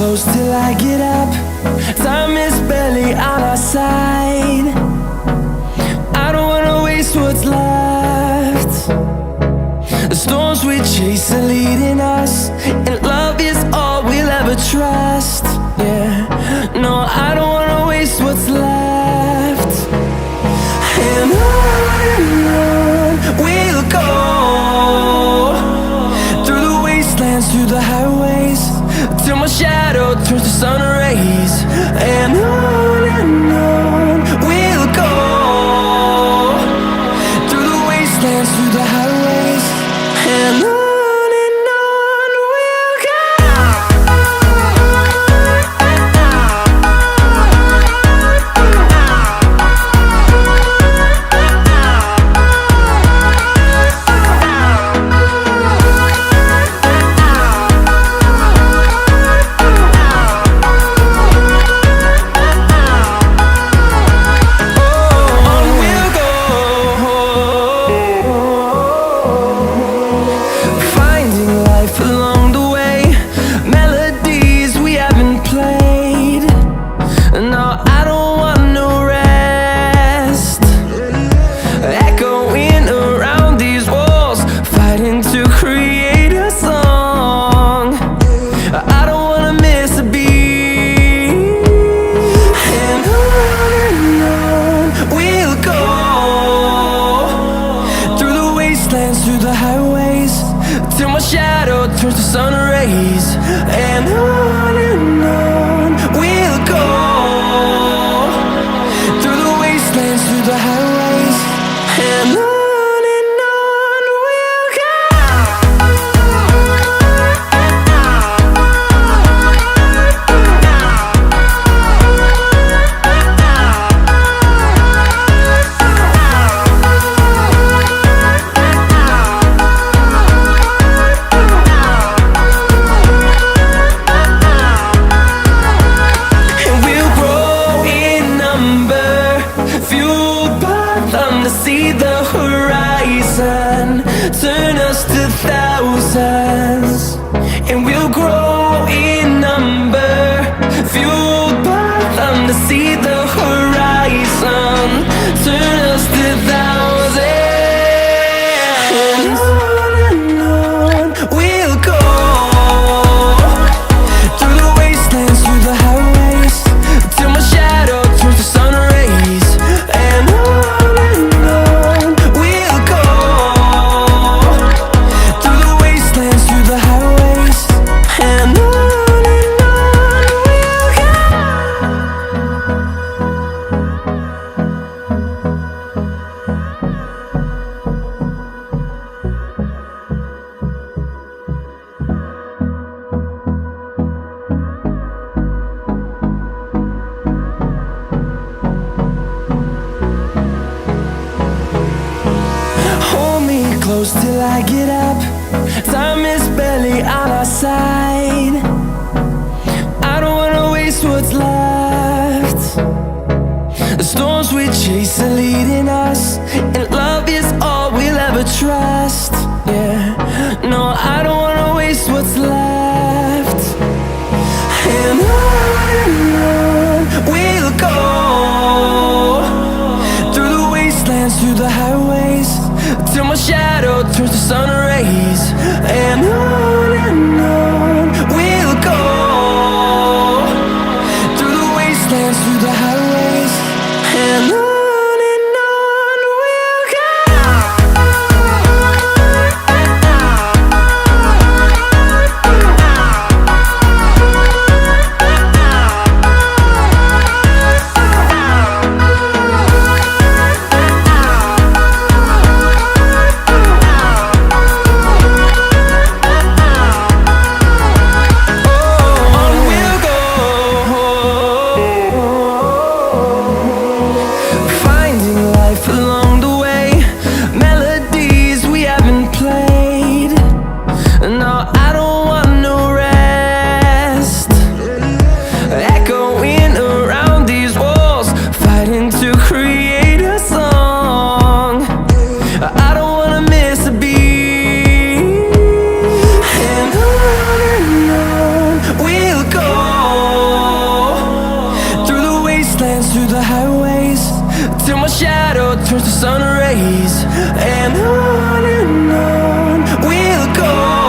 close till I get up. Time is barely on our side. I don't wanna waste what's left. The storms we chase are leading us, and love is all we'll ever trust. Yeah, no, I don't wanna waste what's left. And on we'll go, through the wastelands, through the highways, till my shadow turns to sun rays. And on we'll go, through the wastelands, through the highways, and on. Through the highways, till my shadow turns to sun rays. And on we'll go, through the wastelands, through the highways, and on we'll go. See the horizon turn us to thousands, and we'll grow in number, fueled by them. To see the horizon turn us to thousands, and on we'll go, through the wastelands, through the highways, till my shadow turns to sun rays. And close till I get up. Time is barely on our side. I don't wanna waste what's left. The storms we chase are leading us, and love is all we'll ever trust. Yeah, no, I don't wanna waste what's left. And on we'll go, through the wastelands, through the highways, till my shadow turns to sun rays. And on we'll go, through the wastelands, through the highways, and on. wastelands through the highways, till my shadow turns to sun rays. And on we'll go.